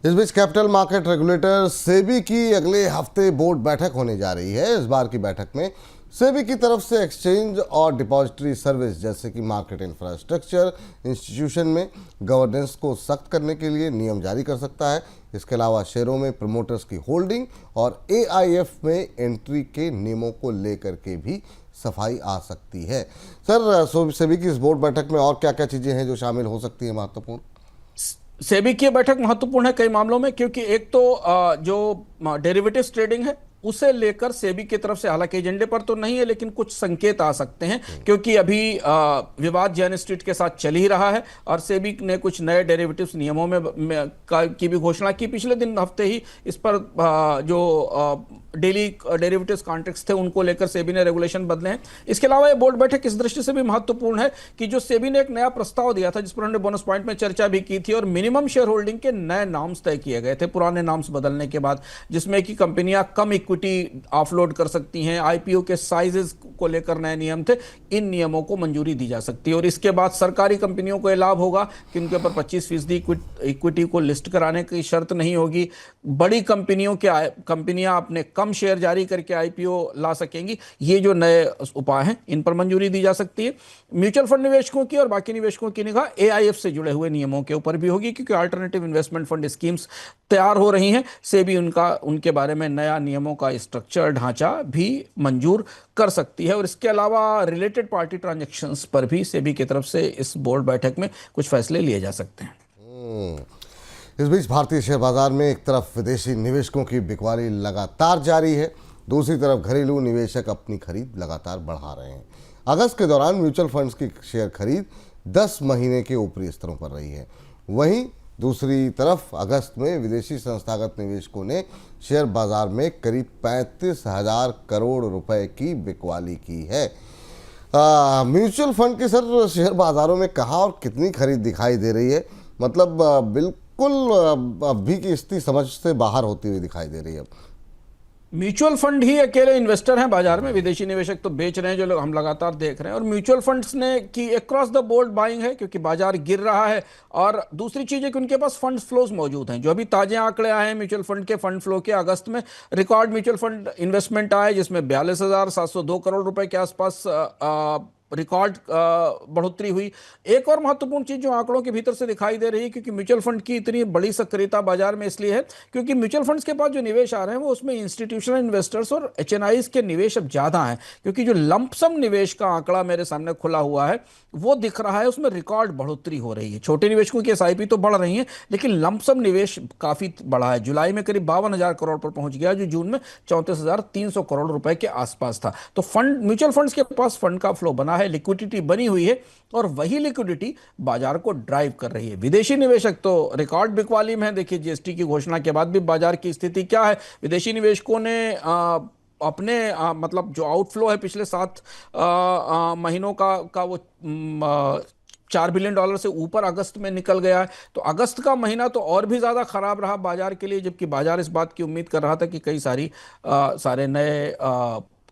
इस बीच capital market regulator SEBI की अगले हफ्ते बोर्ड बैठक होने जा रही है। इस बार की बैठक में सेबी की तरफ से एक्सचेंज और डिपॉजिटरी सर्विस जैसे कि मार्केट इंफ्रास्ट्रक्चर इंस्टीट्यूशन में गवर्नेंस को सख्त करने के लिए नियम जारी कर सकता है। इसके अलावा शेयरों में प्रमोटर्स की होल्डिंग और एआईएफ में एंट्री के नियमों को लेकर के भी सफाई आ सकती है। सर, सेबी की इस बोर्ड बैठक में और क्या क्या चीज़ें हैं जो शामिल हो सकती हैं महत्वपूर्ण? सेबी की बैठक महत्वपूर्ण है कई मामलों में, क्योंकि एक तो जो डेरिवेटिव्स ट्रेडिंग है उसे लेकर सेबी की तरफ से, हालांकि एजेंडे पर तो नहीं है लेकिन कुछ संकेत आ सकते हैं, क्योंकि अभी विवाद जैन स्ट्रीट के साथ चल ही रहा है और सेबी ने कुछ नए डेरिवेटिव्स नियमों की भी घोषणा की पिछले दिन हफ्ते ही। इस पर जो डेली डेरिवेटिव्स कॉन्ट्रैक्ट्स थे उनको लेकर सेबी ने रेगुलेशन बदले हैं। इसके अलावा ये बोर्ड बैठक इस दृष्टि से भी महत्वपूर्ण है कि जो सेबी ने एक नया प्रस्ताव दिया था जिस पर उन्होंने बोनस पॉइंट में चर्चा भी की थी और मिनिमम शेयर होल्डिंग के नए नॉर्म्स तय किए गए थे पुराने नॉर्म्स बदलने के बाद, जिसमें कि कंपनियां कम इक्विटी ऑफलोड कर सकती हैं, आईपीओ के साइजेस को लेकर नए नियम थे, इन नियमों को मंजूरी दी जा सकती है। और इसके बाद सरकारी कंपनियों को यह लाभ होगा कि उनके ऊपर 25% इक्विटी को लिस्ट कराने की शर्त नहीं होगी। बड़ी कंपनियां अपने कम शेयर जारी करके आईपीओ ला सकेंगी। ये जो नए उपाय हैं इन पर मंजूरी दी जा सकती है। म्यूचुअल फंड निवेशकों की और बाकी निवेशकों की निगाह एआईएफ से जुड़े हुए नियमों के ऊपर भी होगी, क्योंकि अल्टरनेटिव इन्वेस्टमेंट फंड स्कीम्स तैयार हो रही हैं। सेबी उनके बारे में नया नियमों का स्ट्रक्चर ढांचा भी मंजूर कर सकती है। और इसके अलावा रिलेटेड पार्टी ट्रांजैक्शंस पर भी सेबी की तरफ से इस बोर्ड बैठक में कुछ फैसले लिए जा सकते हैं। इस बीच भारतीय शेयर बाजार में एक तरफ विदेशी निवेशकों की बिकवाली लगातार जारी है, दूसरी तरफ घरेलू निवेशक अपनी खरीद लगातार बढ़ा रहे हैं। अगस्त के दौरान म्यूचुअल फंड्स की शेयर खरीद 10 महीने के ऊपरी स्तरों पर रही है। वहीं दूसरी तरफ अगस्त में विदेशी संस्थागत निवेशकों ने शेयर बाजार में करीब 35,000 करोड़ रुपए की बिकवाली की है। म्यूचुअल फंड के सर शेयर बाजारों में कहाँ और कितनी खरीद दिखाई दे रही है? मतलब बिल्कुल अभी की स्थिति समझ से बाहर होती हुई दिखाई दे रही है। म्यूचुअल फंड ही अकेले इन्वेस्टर हैं बाजार में, विदेशी निवेशक तो बेच रहे हैं, जो लोग हम लगातार देख रहे हैं। और म्यूचुअल फंड्स ने की अक्रॉस द बोर्ड बाइंग है, क्योंकि बाजार गिर रहा है। और दूसरी चीज है कि उनके पास फंड फ्लोज मौजूद हैं। जो अभी ताजे आंकड़े आए हैं म्यूचुअल फंड के फंड फ्लो के, अगस्त में रिकॉर्ड म्यूचुअल फंड इन्वेस्टमेंट आए जिसमें 42,702 करोड़ रुपए के आसपास रिकॉर्ड बढ़ोतरी हुई। एक और महत्वपूर्ण चीज जो आंकड़ों के भीतर से दिखाई दे रही है, क्योंकि म्यूचुअल फंड की इतनी बड़ी सक्रियता बाजार में इसलिए है क्योंकि म्यूचुअल फंड्स के पास जो निवेश आ रहे हैं वो उसमें इंस्टीट्यूशनल इन्वेस्टर्स और एचएनआईज के निवेश अब ज्यादा हैं। क्योंकि जो लंपसम निवेश का आंकड़ा मेरे सामने खुला हुआ है वो दिख रहा है, उसमें रिकॉर्ड बढ़ोतरी हो रही है। छोटे निवेशकों की एसआईपी तो बढ़ रही है लेकिन लंपसम निवेश काफी बढ़ा है। जुलाई में करीब 52,000 करोड़ पर पहुंच गया, जो जून में 34,300 करोड़ रुपए के आसपास था। तो फंड म्यूचुअल फंड्स के पास फंड का फ्लो बना है, लिक्विडिटी बनी हुई है और वही लिक्विडिटी बाजार को ड्राइव कर रही है। विदेशी निवेशक तो रिकॉर्ड बिकवाली में है। देखिए जीएसटी की घोषणा के बाद भी बाजार की स्थिति क्या है। विदेशी निवेशकों ने अपने मतलब जो आउटफ्लो है पिछले 7 महीनों का वो $4 बिलियन से ऊपर अगस्त में निकल गया है। तो अगस्त का महीना तो और भी ज्यादा खराब रहा बाजार के लिए, जबकि बाजार इस बात की उम्मीद कर रहा था कि कई सारे नए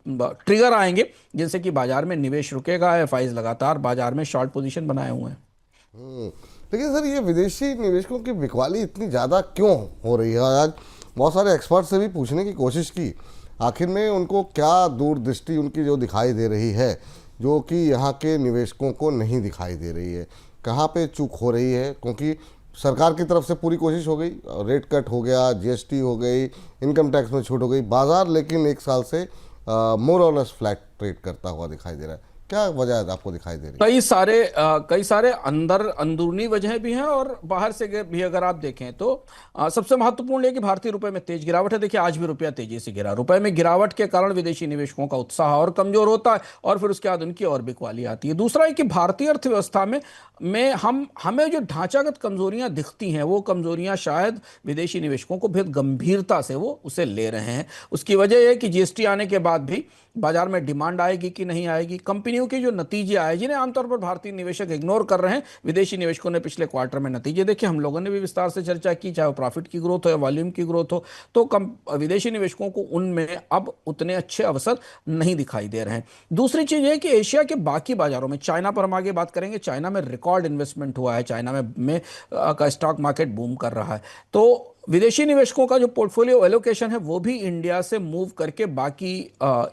ट्रिगर आएंगे जिनसे कि बाजार में निवेश रुकेगा। एफआईज लगातार बाजार में शॉर्ट पोजीशन बनाए हुए हैं। लेकिन सर ये विदेशी निवेशकों की बिकवाली इतनी ज़्यादा क्यों हो रही है? आज बहुत सारे एक्सपर्ट से भी पूछने की कोशिश की, आखिर में उनको क्या दूरदृष्टि उनकी जो दिखाई दे रही है जो कि यहाँ के निवेशकों को नहीं दिखाई दे रही है, कहाँ पे चूक हो रही है? क्योंकि सरकार की तरफ से पूरी कोशिश हो गई, रेट कट हो गया, जीएसटी हो गई, इनकम टैक्स में छूट हो गई, बाजार लेकिन एक साल से मोर और लेस फ्लैट ट्रेड करता हुआ दिखाई दे रहा है। क्या वजह आपको दिखाई दे रही है? कई सारे अंदरूनी वजह भी हैं और बाहर से भी अगर आप देखें तो सबसे महत्वपूर्ण है कि भारतीय रुपए में तेज गिरावट है। देखिए आज भी रुपया तेजी से गिरा। रुपए में गिरावट के कारण विदेशी निवेशकों का उत्साह और कमजोर होता है और फिर उसके बाद उनकी और बिकवाली आती है। दूसरा है कि भारतीय अर्थव्यवस्था में हमें जो ढांचागत कमजोरियां दिखती हैं वो कमजोरियां शायद विदेशी निवेशकों को बेहद गंभीरता से वो उसे ले रहे हैं। उसकी वजह यह कि जीएसटी आने के बाद भी बाजार में डिमांड आएगी कि नहीं आएगी, कंपनियों के जो नतीजे आए जिन्हें आमतौर पर भारतीय निवेशक इग्नोर कर रहे हैं, विदेशी निवेशकों ने पिछले क्वार्टर में नतीजे देखे। हम लोगों ने भी विस्तार से चर्चा की, चाहे वो प्रॉफिट की ग्रोथ हो या वॉल्यूम की ग्रोथ हो, तो विदेशी निवेशकों को उनमें अब उतने अच्छे अवसर नहीं दिखाई दे रहे हैं। दूसरी चीज है कि एशिया के बाकी बाजारों में, चाइना पर हम आगे बात करेंगे, चाइना में रिकॉर्ड इन्वेस्टमेंट हुआ है, चाइना में का स्टॉक मार्केट बूम कर रहा है। तो विदेशी निवेशकों का जो पोर्टफोलियो एलोकेशन है वो भी इंडिया से मूव करके बाकी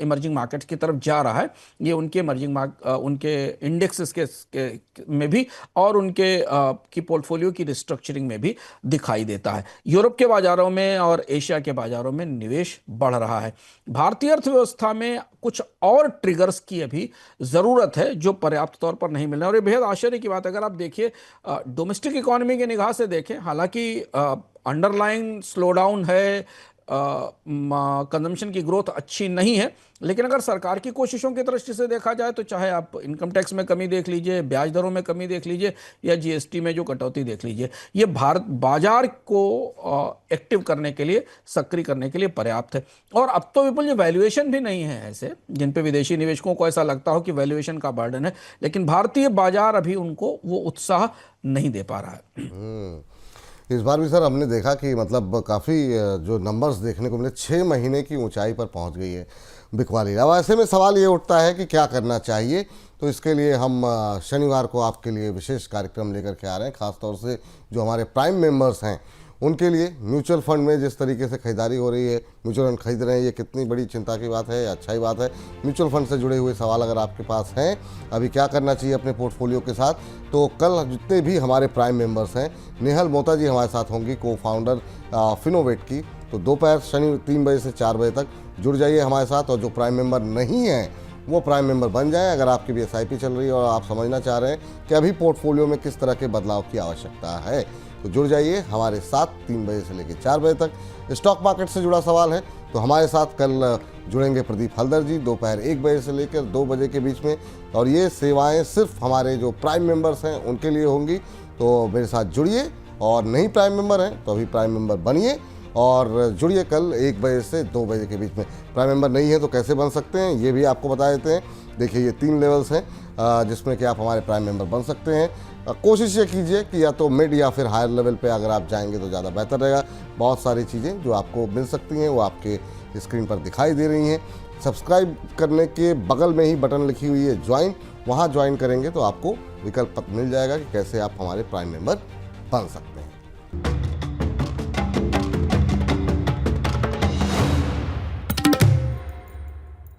इमर्जिंग मार्केट्स की तरफ जा रहा है। ये उनके उनके इंडेक्सेस में भी और उनके की पोर्टफोलियो की रिस्ट्रक्चरिंग में भी दिखाई देता है। यूरोप के बाजारों में और एशिया के बाजारों में निवेश बढ़ रहा है। भारतीय अर्थव्यवस्था में कुछ और ट्रिगर्स की अभी ज़रूरत है जो पर्याप्त तौर पर नहीं मिल रहे हैं। और ये बेहद आश्चर्य की बात है, अगर आप देखिए डोमेस्टिक इकोनॉमी की निगाह से देखें, हालांकि अंडरलाइन स्लोडाउन है, कंजम्पशन की ग्रोथ अच्छी नहीं है, लेकिन अगर सरकार की कोशिशों की दृष्टि से देखा जाए तो चाहे आप इनकम टैक्स में कमी देख लीजिए, ब्याज दरों में कमी देख लीजिए या जीएसटी में जो कटौती देख लीजिए, ये भारत बाजार को एक्टिव करने के लिए, सक्रिय करने के लिए पर्याप्त है। और अब तो विपुल जी वैल्यूएशन भी नहीं है ऐसे जिन पे विदेशी निवेशकों को ऐसा लगता हो कि वैल्यूएशन का बर्डन है, लेकिन भारतीय बाजार अभी उनको वो उत्साह नहीं दे पा रहा है। इस बार भी सर हमने देखा कि मतलब काफ़ी जो नंबर्स देखने को मिले, 6 महीने की ऊंचाई पर पहुंच गई है बिकवाली। अब ऐसे में सवाल ये उठता है कि क्या करना चाहिए। तो इसके लिए हम शनिवार को आपके लिए विशेष कार्यक्रम लेकर के आ रहे हैं, ख़ासतौर से जो हमारे प्राइम मेंबर्स हैं उनके लिए। म्यूचुअल फंड में जिस तरीके से खरीदारी हो रही है, म्यूचुअल फंड खरीद रहे हैं, ये कितनी बड़ी चिंता की बात है, अच्छा ही बात है। म्यूचुअल फंड से जुड़े हुए सवाल अगर आपके पास हैं, अभी क्या करना चाहिए अपने पोर्टफोलियो के साथ, तो कल जितने भी हमारे प्राइम मेंबर्स हैं, नेहल मोता जी हमारे साथ होंगी, को फाउंडर फिनोवेट की। तो दोपहर शनि 3 बजे से 4 बजे तक जुड़ जाइए हमारे साथ। और जो प्राइम मेंबर नहीं हैं वो प्राइम मेंबर बन जाएं। अगर आपकी भी SIP चल रही है और आप समझना चाह रहे हैं कि अभी पोर्टफोलियो में किस तरह के बदलाव की आवश्यकता है, तो जुड़ जाइए हमारे साथ 3 बजे से लेकर 4 बजे तक। स्टॉक मार्केट से जुड़ा सवाल है तो हमारे साथ कल जुड़ेंगे प्रदीप हल्दर जी दोपहर 1 बजे से लेकर 2 बजे के बीच में। और ये सेवाएं सिर्फ हमारे जो प्राइम मेंबर्स हैं उनके लिए होंगी। तो मेरे साथ जुड़िए, और नहीं प्राइम मेंबर हैं तो अभी प्राइम मेंबर बनिए और जुड़िए कल 1 बजे से 2 बजे के बीच में। प्राइम मेंबर नहीं है तो कैसे बन सकते हैं ये भी आपको बता देते हैं। देखिए ये 3 लेवल्स हैं जिसमें कि आप हमारे प्राइम मेंबर बन सकते हैं। कोशिश ये कीजिए कि या तो मिड या फिर हायर लेवल पे अगर आप जाएंगे तो ज़्यादा बेहतर रहेगा। बहुत सारी चीज़ें जो आपको मिल सकती हैं वो आपके स्क्रीन पर दिखाई दे रही हैं। सब्सक्राइब करने के बगल में ही बटन लिखी हुई है ज्वाइन, वहाँ ज्वाइन करेंगे तो आपको विकल्प मिल जाएगा कि कैसे आप हमारे प्राइम मेंबर बन सकते हैं।